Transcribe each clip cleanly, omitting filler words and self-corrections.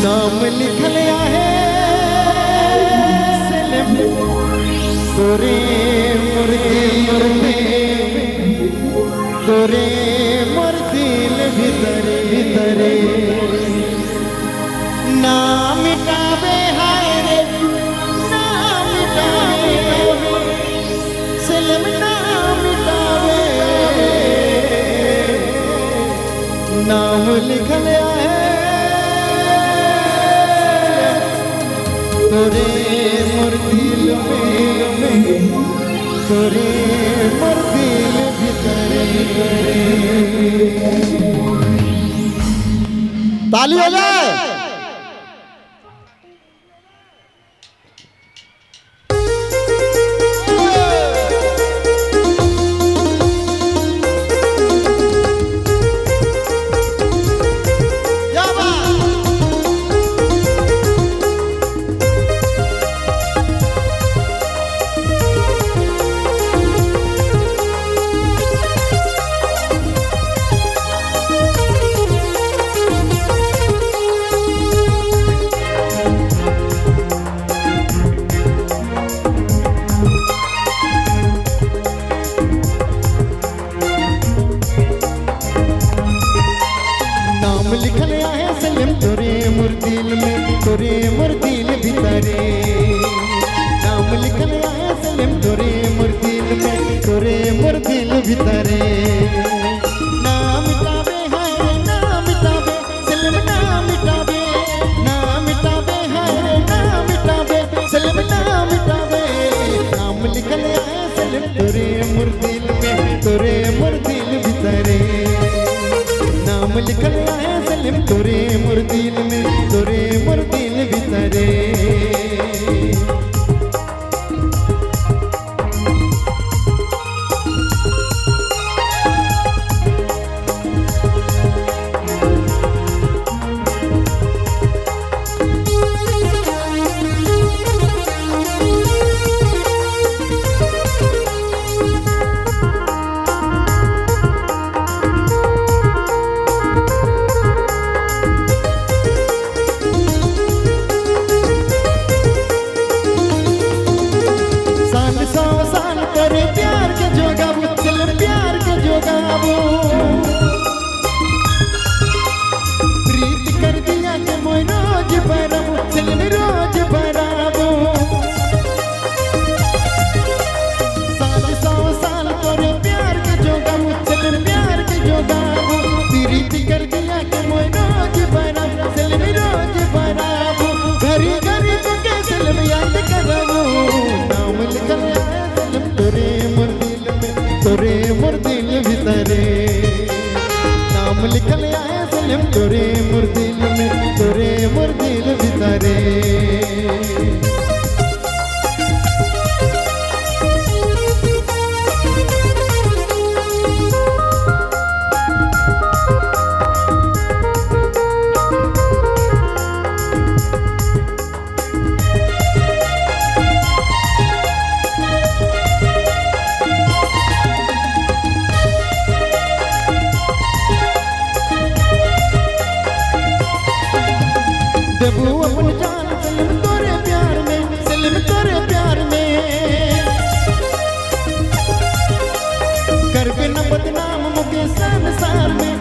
नाम लिखल आहे सलम तोरे तोरे मोर दिल भीतरे भीतरे ना मिटावे हाय रे ना मिटावे सलम ना मिटावे नाम लिखल आहे तोरे मोर दिल में तोरे मोर दिल भीतरे ताली हो जाए। लिखल आहे सलम तोरे मोर दिल में तोरे मोर दिल भीतरे नाम लिखल आहे सलम तोरे मोर दिल में तोरे मोर दिल भीतरे ना मिटावे हाय ना मिटावे सलम ना मिटावे ना मिटावे हाय ना मिटावे सलम ना मिटावे नाम लिखल आहे सलम तोरे मोर दिल में तोरे मोर दिल भीतरे नाम लिखल आहे सलम तोरे मोर दिल में तोरे मोर दिल भीतरे प्रीत कर दिया के मोय रोज बराबो सलम रोज बराबो साल तोरे प्यार के जोगाबो सलम प्यार के जोगाबो प्रीत कर दिया के मोय रोज बराबो सलम रोज बराबो घरी घरी तो के सलम याद करबो नाम लिखल आहे सलम तोरे मोर दिल में तोरे मोर दिल भीतरे नाम लिखल आहे सलम तोरे मोर दिल में तोरे मोर दिल भीतरे देबू अपन जान सलम तोरे प्यार में सलम तोरे प्यार में करके न बदनाम मुके संसार में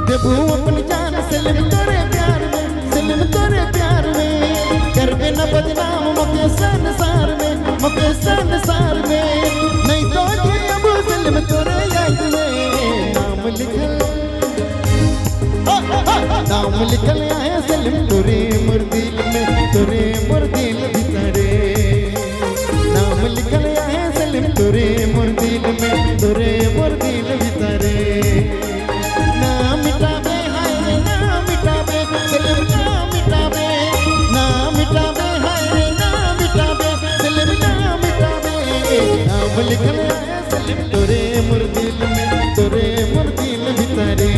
देबू अपन जान सलम तोरे प्यार में सलम तोरे प्यार में करके न बदनाम मुके संसार में नहीं तो अब सलम तोरे याद में नाम लिखल आहे सलम तोरे मोर दिल में तोरे मोर दिल भीतरे नाम लिखल आहे सलम तोरे मोर दिल में तोरे मोर दिल भीतरे ना मिटावे हाय ना मिटावे सलम ना मिटावे ना मिटावे हाय ना मिटावे सलम ना मिटावे नाम लिखल आहे सलम तोरे मोर दिल में तोरे मोर दिल भीतरे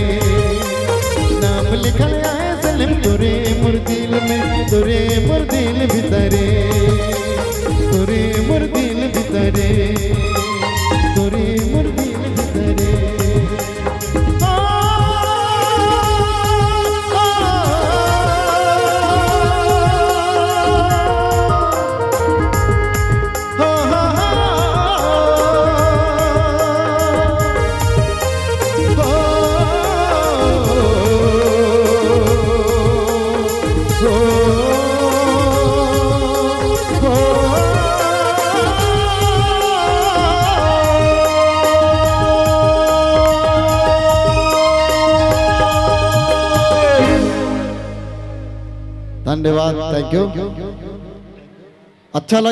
नाम लिखल आहे सलम तोरे मोर दिल में तोरे मोर दिल भीतरे धन्यवाद, थैंक यू। अच्छा लगा।